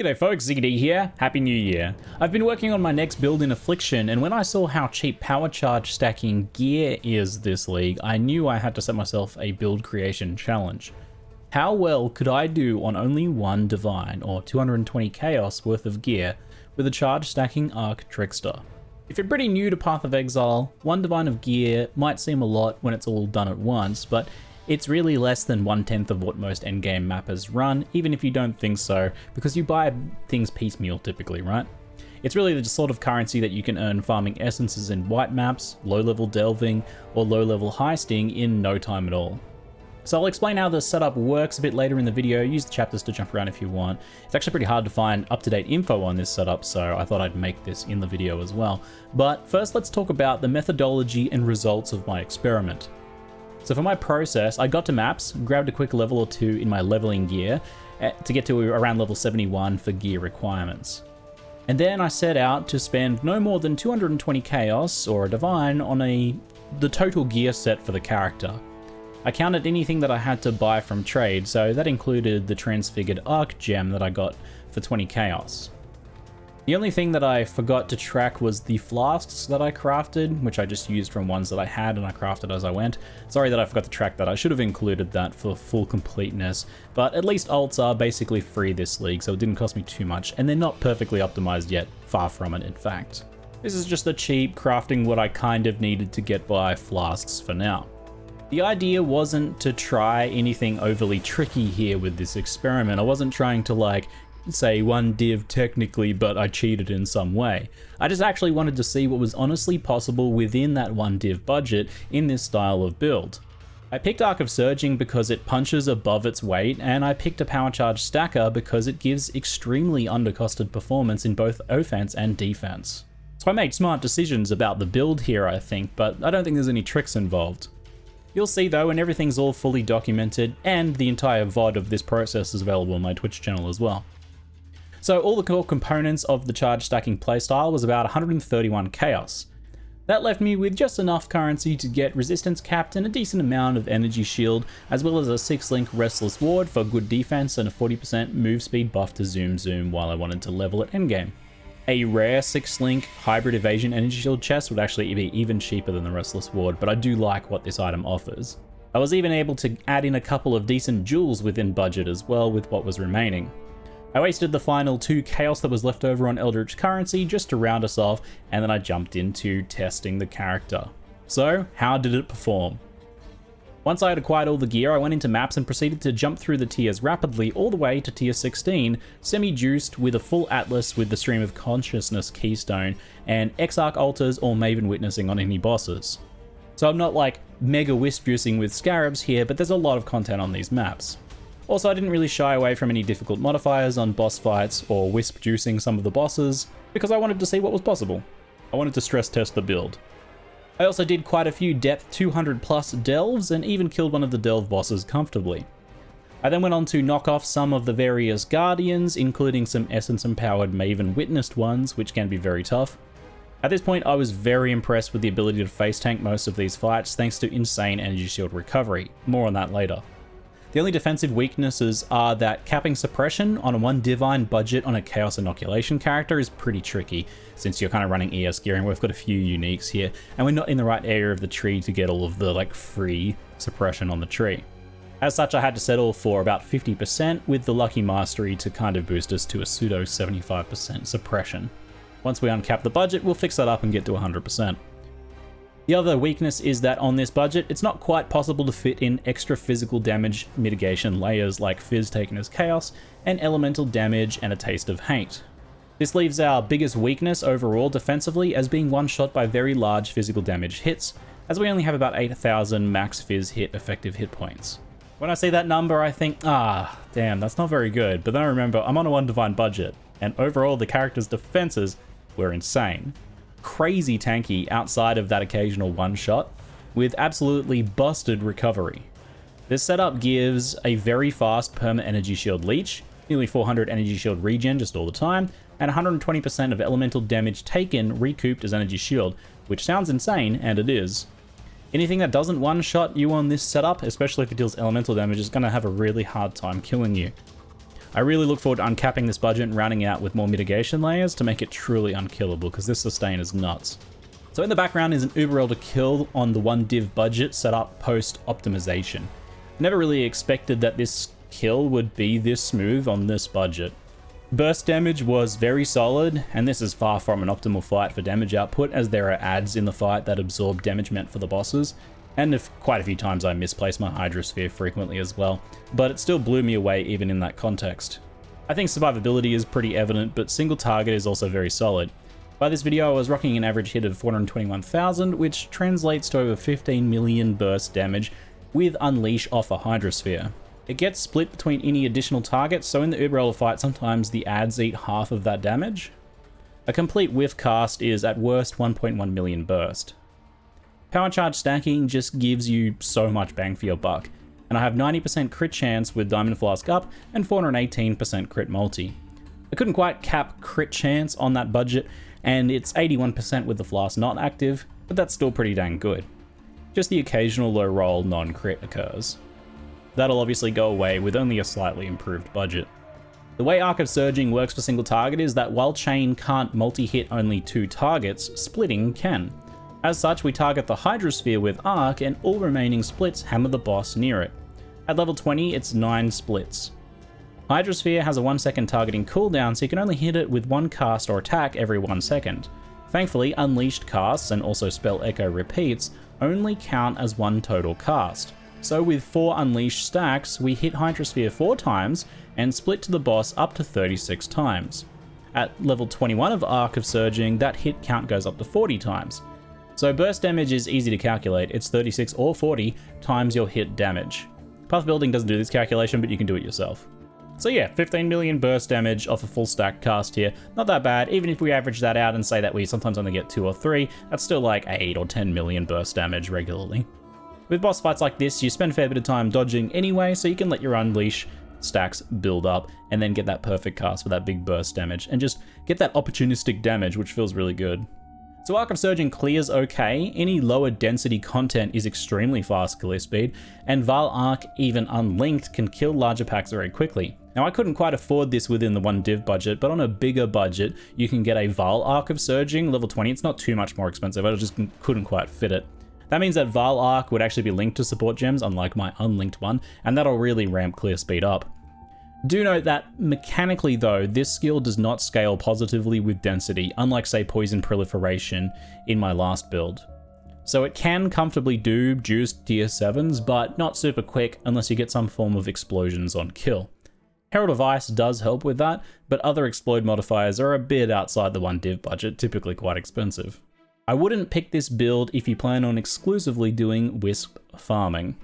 G'day folks, Ziggy here. Happy New Year. I've been working on my next build in Affliction, and when I saw how cheap power charge stacking gear is this league, I knew I had to set myself a build creation challenge. How well could I do on only one Divine, or 220 Chaos worth of gear, with a charge stacking Arc Trickster? If you're pretty new to Path of Exile, one Divine of gear might seem a lot when it's all done at once, but it's really less than 1/10 of what most endgame mappers run, even if you don't think so, because you buy things piecemeal typically, right? It's really the sort of currency that you can earn farming essences in white maps, low-level delving, or low-level heisting in no time at all. So I'll explain how the setup works a bit later in the video. Use the chapters to jump around if you want. It's actually pretty hard to find up-to-date info on this setup, so I thought I'd make this in the video as well. But first, let's talk about the methodology and results of my experiment. So for my process, I got to maps, grabbed a quick level or two in my leveling gear to get to around level 71 for gear requirements. And then I set out to spend no more than 220 Chaos or a Divine on the total gear set for the character. I counted anything that I had to buy from trade, so that included the transfigured Arc gem that I got for 20 Chaos. The only thing that I forgot to track was the flasks that I crafted, which I just used from ones that I had and I crafted as I went. Sorry that I forgot to track that. I should have included that for full completeness, but at least alts are basically free this league, so it didn't cost me too much, and they're not perfectly optimized yet, far from it in fact. This is just a cheap crafting what I kind of needed to get by flasks for now. The idea wasn't to try anything overly tricky here with this experiment. I wasn't trying to say one div technically, but I cheated in some way. I just actually wanted to see what was honestly possible within that one div budget in this style of build. I picked Arc of Surging because it punches above its weight, and I picked a power charge stacker because it gives extremely undercosted performance in both offense and defense. So I made smart decisions about the build here, I think, but I don't think there's any tricks involved. You'll see though, and everything's all fully documented, and the entire VOD of this process is available on my Twitch channel as well. So all the core components of the charge stacking playstyle was about 131 Chaos. That left me with just enough currency to get resistance capped and a decent amount of energy shield, as well as a 6-link Restless Ward for good defense and a 40% move speed buff to zoom while I wanted to level at endgame. A rare 6-link hybrid evasion energy shield chest would actually be even cheaper than the Restless Ward, but I do like what this item offers. I was even able to add in a couple of decent jewels within budget as well with what was remaining. I wasted the final 2 Chaos that was left over on Eldritch currency just to round us off, and then I jumped into testing the character. So, how did it perform? Once I had acquired all the gear, I went into maps and proceeded to jump through the tiers rapidly all the way to tier 16, semi-juiced with a full Atlas with the Stream of Consciousness keystone, and Exarch altars or Maven witnessing on any bosses. So I'm not mega wisp juicing with scarabs here, but there's a lot of content on these maps. Also, I didn't really shy away from any difficult modifiers on boss fights or wisp juicing some of the bosses, because I wanted to see what was possible. I wanted to stress test the build. I also did quite a few depth 200 plus delves and even killed one of the delve bosses comfortably. I then went on to knock off some of the various guardians, including some essence empowered Maven witnessed ones, which can be very tough. At this point, I was very impressed with the ability to face tank most of these fights thanks to insane energy shield recovery. More on that later. The only defensive weaknesses are that capping suppression on a one Divine budget on a Chaos Inoculation character is pretty tricky, since you're kind of running ES gearing. We've got a few uniques here, and we're not in the right area of the tree to get all of the free suppression on the tree. As such, I had to settle for about 50% with the Lucky Mastery to kind of boost us to a pseudo 75% suppression. Once we uncap the budget, we'll fix that up and get to 100%. The other weakness is that on this budget, it's not quite possible to fit in extra physical damage mitigation layers like Fizz taken as Chaos, and elemental damage and a taste of hate. This leaves our biggest weakness overall defensively as being one-shot by very large physical damage hits, as we only have about 8,000 max Fizz hit effective hit points. When I see that number, I think, damn, that's not very good, but then I remember I'm on a one Divine budget, and overall the character's defenses were insane. Crazy tanky outside of that occasional one-shot, with absolutely busted recovery. This setup gives a very fast perma energy shield leech, nearly 400 energy shield regen just all the time, and 120% of elemental damage taken recouped as energy shield, which sounds insane, and it is. Anything that doesn't one-shot you on this setup, especially if it deals elemental damage, is going to have a really hard time killing you. I really look forward to uncapping this budget and rounding out with more mitigation layers to make it truly unkillable, because this sustain is nuts. So in the background is an uber to kill on the 1 div budget set up post optimization. Never really expected that this kill would be this smooth on this budget. Burst damage was very solid, and this is far from an optimal fight for damage output, as there are adds in the fight that absorb damage meant for the bosses, and quite a few times I misplaced my Hydrosphere frequently as well, but it still blew me away even in that context. I think survivability is pretty evident, but single target is also very solid. By this video I was rocking an average hit of 421,000, which translates to over 15 million burst damage with Unleash off a Hydrosphere. It gets split between any additional targets, so in the Uber fight sometimes the adds eat half of that damage. A complete whiff cast is at worst 1.1 million burst. Power charge stacking just gives you so much bang for your buck, and I have 90% crit chance with Diamond Flask up and 418% crit multi. I couldn't quite cap crit chance on that budget, and it's 81% with the Flask not active, but that's still pretty dang good. Just the occasional low roll non-crit occurs. That'll obviously go away with only a slightly improved budget. The way Arc of Surging works for single target is that while Chain can't multi-hit only 2 targets, splitting can. As such, we target the Hydrosphere with Arc, and all remaining splits hammer the boss near it. At level 20, it's 9 splits. Hydrosphere has a 1-second targeting cooldown, so you can only hit it with 1 cast or attack every 1 second. Thankfully, Unleashed casts, and also Spell Echo repeats, only count as 1 total cast. So with 4 Unleashed stacks, we hit Hydrosphere 4 times and split to the boss up to 36 times. At level 21 of Arc of Surging, that hit count goes up to 40 times. So burst damage is easy to calculate, it's 36 or 40 times your hit damage. Path Building doesn't do this calculation, but you can do it yourself. So yeah, 15 million burst damage off a full stack cast here, not that bad. Even if we average that out and say that we sometimes only get 2 or 3, that's still like 8 or 10 million burst damage regularly. With boss fights like this, you spend a fair bit of time dodging anyway, so you can let your Unleash stacks build up and then get that perfect cast for that big burst damage and just get that opportunistic damage, which feels really good. So Arc of Surging clears okay, any lower density content is extremely fast clear speed, and Val Arc, even unlinked, can kill larger packs very quickly. Now I couldn't quite afford this within the 1 div budget, but on a bigger budget, you can get a Val Arc of Surging, level 20, it's not too much more expensive, I just couldn't quite fit it. That means that Val Arc would actually be linked to support gems, unlike my unlinked one, and that'll really ramp clear speed up. Do note that mechanically though, this skill does not scale positively with density, unlike say Poison Proliferation in my last build. So it can comfortably do juiced tier 7s, but not super quick unless you get some form of explosions on kill. Herald of Ice does help with that, but other explode modifiers are a bit outside the 1 div budget, typically quite expensive. I wouldn't pick this build if you plan on exclusively doing Wisp farming.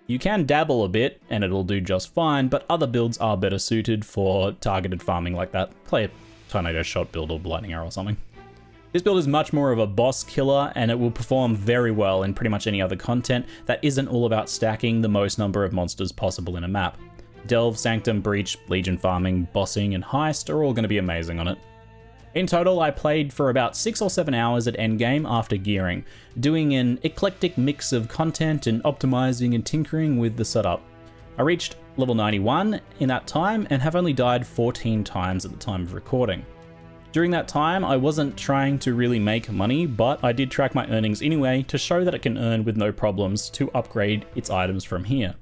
You can dabble a bit and it'll do just fine, but other builds are better suited for targeted farming like that. Play a Tornado Shot build or Lightning Arrow or something. This build is much more of a boss killer, and it will perform very well in pretty much any other content that isn't all about stacking the most number of monsters possible in a map. Delve, Sanctum, Breach, Legion farming, bossing, and Heist are all going to be amazing on it. In total, I played for about 6 or 7 hours at Endgame after gearing, doing an eclectic mix of content and optimizing and tinkering with the setup. I reached level 91 in that time and have only died 14 times at the time of recording. During that time, I wasn't trying to really make money, but I did track my earnings anyway to show that it can earn with no problems to upgrade its items from here.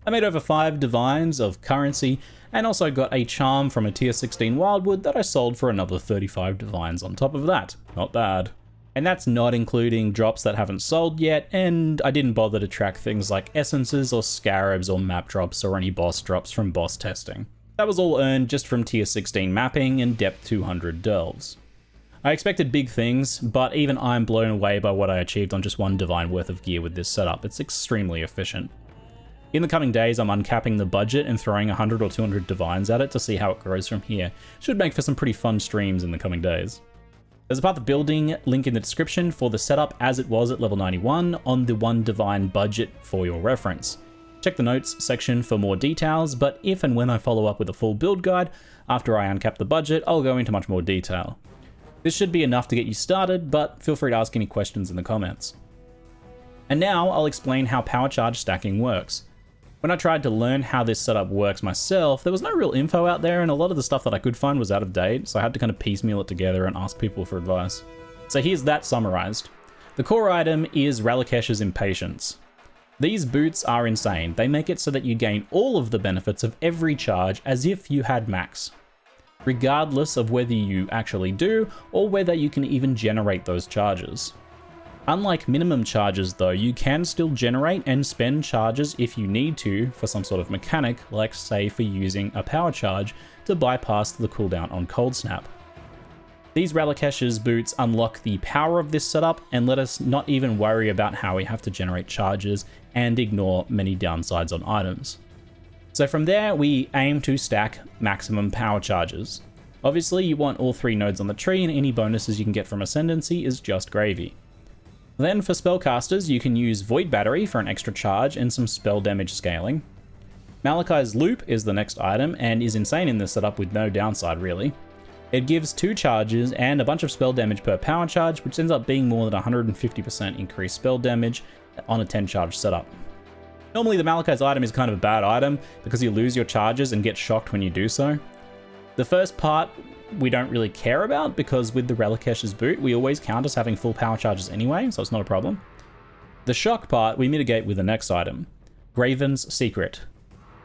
I made over 5 divines of currency and also got a charm from a tier 16 wildwood that I sold for another 35 divines on top of that. Not bad. And that's not including drops that haven't sold yet, and I didn't bother to track things like essences or scarabs or map drops or any boss drops from boss testing. That was all earned just from tier 16 mapping and depth 200 delves. I expected big things, but even I'm blown away by what I achieved on just 1 divine worth of gear with this setup. It's extremely efficient. In the coming days, I'm uncapping the budget and throwing 100 or 200 divines at it to see how it grows from here. Should make for some pretty fun streams in the coming days. There's a Path of Building link in the description for the setup as it was at level 91 on the 1 divine budget for your reference. Check the notes section for more details, but if and when I follow up with a full build guide after I uncap the budget, I'll go into much more detail. This should be enough to get you started, but feel free to ask any questions in the comments. And now I'll explain how power charge stacking works. When I tried to learn how this setup works myself, there was no real info out there, and a lot of the stuff that I could find was out of date, so I had to kind of piecemeal it together and ask people for advice. So here's that summarized. The core item is Ralakesh's Impatience. These boots are insane. They make it so that you gain all of the benefits of every charge as if you had max, regardless of whether you actually do or whether you can even generate those charges. Unlike minimum charges though, you can still generate and spend charges if you need to for some sort of mechanic, like say for using a power charge to bypass the cooldown on Cold Snap. These Ralakesh's boots unlock the power of this setup and let us not even worry about how we have to generate charges and ignore many downsides on items. So from there, we aim to stack maximum power charges. Obviously, you want all 3 nodes on the tree, and any bonuses you can get from Ascendancy is just gravy. Then for spellcasters, you can use Void Battery for an extra charge and some spell damage scaling. Malachi's Loop is the next item and is insane in this setup with no downside really. It gives 2 charges and a bunch of spell damage per power charge, which ends up being more than 150% increased spell damage on a 10 charge setup. Normally the Malachi's item is kind of a bad item because you lose your charges and get shocked when you do so. The first part we don't really care about because with the Ralakesh's boot we always count as having full power charges anyway, so it's not a problem. The shock part we mitigate with the next item, Graven's Secret.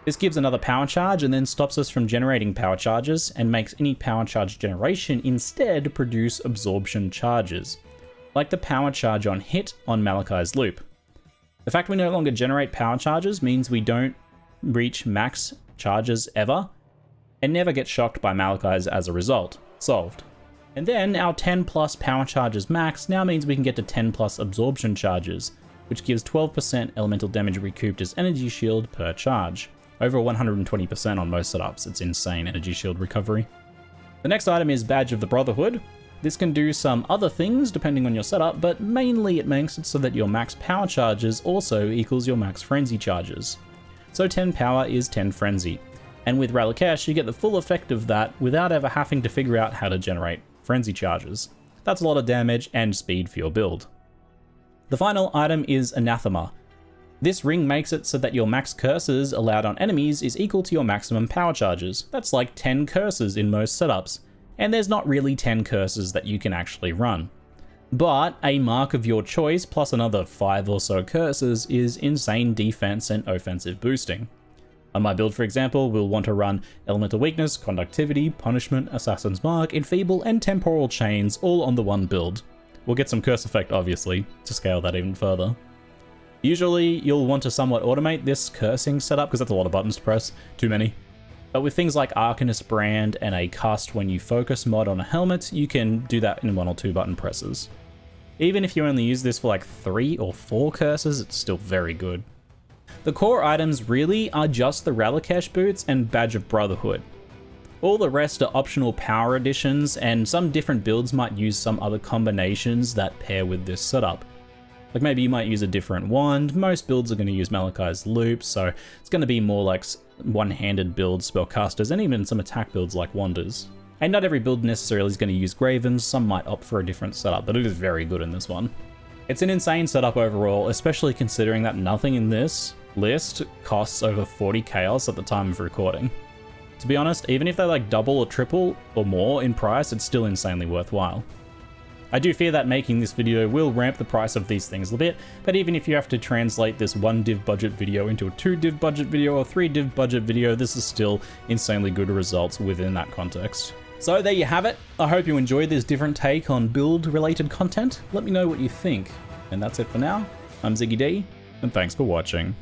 This gives another power charge and then stops us from generating power charges and makes any power charge generation instead produce absorption charges, like the power charge on hit on Malachi's Loop. The fact we no longer generate power charges means we don't reach max charges ever, and never get shocked by Malachi's as a result. Solved. And then our 10 plus power charges max now means we can get to 10 plus absorption charges, which gives 12% elemental damage recouped as energy shield per charge. Over 120% on most setups, it's insane energy shield recovery. The next item is Badge of the Brotherhood. This can do some other things depending on your setup, but mainly it makes it so that your max power charges also equals your max frenzy charges. So 10 power is 10 frenzy. And with Ralakesh, you get the full effect of that without ever having to figure out how to generate frenzy charges. That's a lot of damage and speed for your build. The final item is Anathema. This ring makes it so that your max curses allowed on enemies is equal to your maximum power charges. That's like 10 curses in most setups, and there's not really 10 curses that you can actually run. But a mark of your choice plus another 5 or so curses is insane defense and offensive boosting. On my build, for example, we'll want to run Elemental Weakness, Conductivity, Punishment, Assassin's Mark, Enfeeble, and Temporal Chains all on the one build. We'll get some curse effect, obviously, to scale that even further. Usually, you'll want to somewhat automate this cursing setup, because that's a lot of buttons to press, too many. But with things like Arcanist Brand and a Cast When You Focus mod on a helmet, you can do that in 1 or 2 button presses. Even if you only use this for like 3 or 4 curses, it's still very good. The core items really are just the Ralakesh boots and Badge of Brotherhood. All the rest are optional power additions, and some different builds might use some other combinations that pair with this setup. Like maybe you might use a different wand. Most builds are going to use Malachi's Loop, so it's going to be more like one-handed builds, spellcasters, and even some attack builds like wanders. And not every build necessarily is going to use Gravens, some might opt for a different setup, but it is very good in this one. It's an insane setup overall, especially considering that nothing in this list costs over 40 chaos at the time of recording. To be honest, even if they like double or triple or more in price, it's still insanely worthwhile. I do fear that making this video will ramp the price of these things a bit, but even if you have to translate this 1 div budget video into a 2 div budget video or 3 div budget video, this is still insanely good results within that context. So there you have it. I hope you enjoyed this different take on build related content. Let me know what you think. And that's it for now. I'm Ziggy D, and thanks for watching.